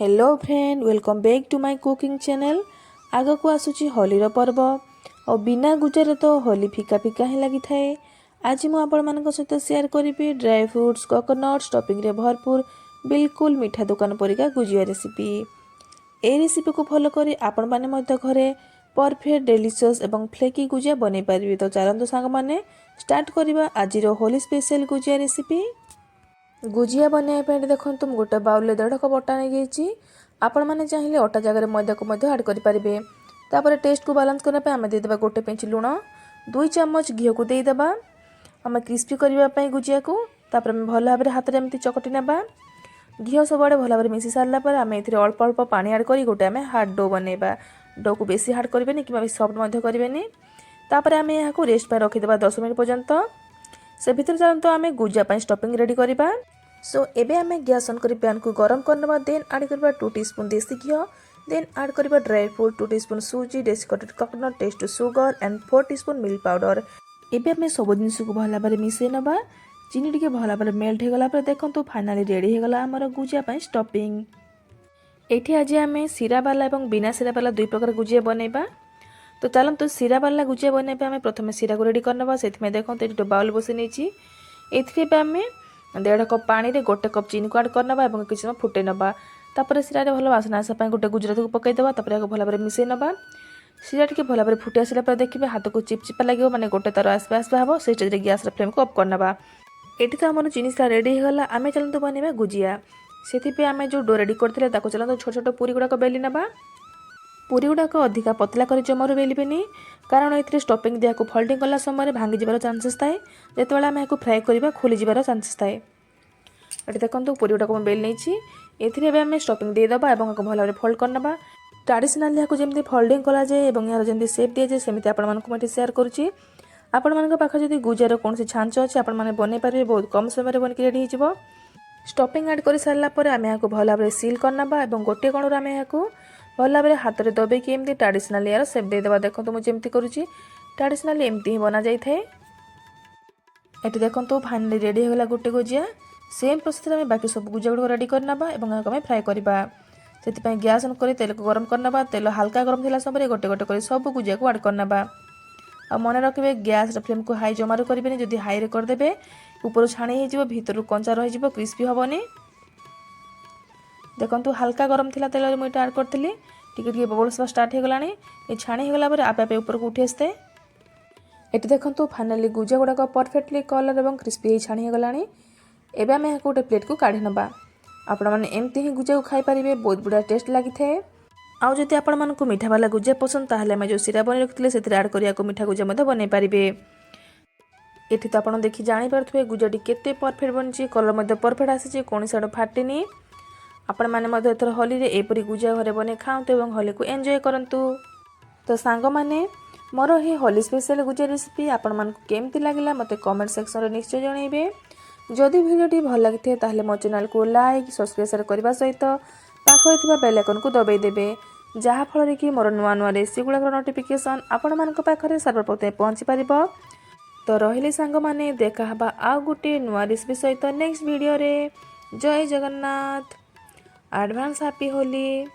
Hello friend, welcome back to my cooking channel. आग को आसूची होलीर पर्व और बिना गुजारे तो होली फिका फिका ही लगी थाए। आज मु आपण मान सहित शेयर करी ड्राई फ्रुट्स कोकोनट स्टफिंग रे भरपूर बिल्कुल मीठा दुकान परिका गुजिया रेसिपी। ए रेसिपी को फॉलो करी आपण माने मध्य घरे परफेक्ट डेलीशियस एवं फ्लेकी गुजिया बनै पारिबे। तो चलंतु सांग माने स्टार्ट करिबा आजिर होली स्पेशल गुजिया रेसिपी। गुजिया बनवाई देखो गोटे बाउल 1.5 कप अटा नहीं जाइए। आपण मैंने चाहिए अटा जगह मैदा को आड करेंगे। तापर टेस्ट को बालांस करने आम देदेबा गोटे पिंच लुण, 2 चम्मच घी को देदेबा आम क्रिस्पी करने गुजिया को। तापर भल भाव हाथ में एमती चकटी नेबा। घी सब आड़े भल भाव मिसी सारा पर आम अल्प अल्प पानी आड कर गोटे आम हार्ड डो बनवा। डो को बेसी हार्ड करें कि सफ्ट करें। तापर आम यहाँ रेस्ट पर रखीदे 10 मिनट पर्यंत। से भीतर चलते आम गुजिया स्टफिंग रेडी करवा। सो एबे आम गैस ऑन करी पैन को गरम करना। देन ऐड करबा 2 teaspoon desi ghee. Then add करबा ड्राई फ्रूट 2 टीस्पून सूजी, desiccated coconut, taste sugar and 4 teaspoon milk powder. एबे आम सब जिनस को भल भाव मिसई नबा। चीनी टिके भल भाव मेल्ट हो गला पर देखंतु फाइनली रेडी हो गला हमर गुजिया पई स्टफिंग। एठी आज आम सीरा वाला और बिना सीरा वाला 2 प्रकार गुजिया बनैबा। तो चलते सीरा वाला गुजिया बनैबा आम प्रथम सीरा को रेडी करनबा। सेथि में देखंतु एठी बाउल बसि नेछि। एथिरे आम 1.5 कप पानी रे 1 कप चीनी को ऐड करनबा और किछि समय फुटे नबा। तापर सीरा रे भल वासना आसा पई गोटे गुजरात को पकई देबा। तापर याको भल भाव मिसई नबा। सीरा टिके भल भाव फुटी आसिला पर देखिबे हाथ को चिपचिपा लागो माने गोटे तार आसपा आसपा हबो। से स्टेज रे गैस रे फ्लेम को ऑफ करनबा। एठी तो हमर चीनी सीरा रेडी हो गला। आमे चलंतु बनेबा गुजिया। सेथि पे आमे जो डो रेडी करथिले ताको चलंतु छोट छोट पूरी गुडा को बेली नबा। पूरी गुडा को अधिका पतला कर जमारू बेलिबेनी, कारण एथिरे स्टफिंग दिया को फोल्डिंग कला समय भांगी जिबार चांसेस थाए। जेतेबेला आमे याको फ्राई करबा खोली जिबार चांसेस थाए। ये देखो पूरी गुटा को बेल नहीं। एमें स्टफिंग देदेबा और भल भाव फोल्ड करना। ट्रेडिशनल यहाँ जमी फोल्डिंग करा जाए और यार जमी सेप दि जाए सेमती आपको सेयार करुँची। आपण पाखे जब गुजियार कौन छांच अच्छे आपने बनई पारे बहुत कम समय बनकर रेडी हो। स्टफिंग ऐड कर सारापर आम यहाँ भल भाव सिल करना और गोटे कणुर आम यहाँ भल भाव हाथ में दबेकी एमती ट्रेडिशनल यार सेप देदेबा। देखो मुझे जमी करुँची ट्रेडिशनल एमती ही बना जाए। ये देखो फाइनली रेडी होगा गोटे गुजिया। सेम प्रोसेस में बाकी सब गुजिया गुड़ रेडी करना और फ्राए करवा। से गैस ऑन कर तेल को गरम करना। तेल हल्का गरम थी समय गोटे गोटे कर सब गुजिया को ऐड करना। आ मन रखिए गैस फ्लेम को हाई जमारू करेंगे। जदि हाई रे करदे ऊपर छाणी हो भीतर कंचा रही क्रिस्पी हेनी। देखो हल्का गरम थी तेल मुझे ऐड करी टी बबल्स स्टार्ट हो गला। ये छाणी हो गला आपे आपे ऊपर को उठी आसते। ये देखो फाइनली गुजिया गुड़ाक परफेक्टली कलर और क्रिस्पी छाणी हो गला। एबे आम यहाँ गोटे प्लेट को काढ़ी नबा। आपण मैंने एमती ही गुजिया को खाई पारे बहुत बढ़िया टेस्ट लगी थाए। आउ जदि आपण मानकु मीठा वाला गुजिया पसंद ताहले आम जो सीरा बन रखिले सेथिरे ऐड करिया को मीठा गुजिया मध्य बनै पारिबे। एठी तो आपण देखि जानि पारथुबे गुजियाटी केते परफेक्ट बनछि। कलर मध्य परफेक्ट आसीछि, कोनी साइड फाटेनी। आपण माने मध्य एथर होली रे एपरि गुजिया घरे बने खाउते और होली को एंजॉय करंतु। तो सांग माने मोर हे होली स्पेशल गुजिया रेसिपी आपण मानकु केमति लागिला मते कमेंट सेक्शन रे निश्चय जणाइबे। जदि भिडियोटी भल लगी ताहले मो चैनल को लाइक सब्सक्राइब करने सहित पाखरे थिबा बेल आइकन को दबाई देबे, जहा फल कि मोर नुआ नुआ रेसिपी गुड़ाक नोटिफिकेशन आपण मानक पाखरे सर्वप्रथमे पहुँची पारिबो। तो रहिले सांग माने देखा हबा आ गुटे नुआ रेसिपी सहित नेक्स्ट वीडियो रे। जय जगन्नाथ। Advance happy Holi.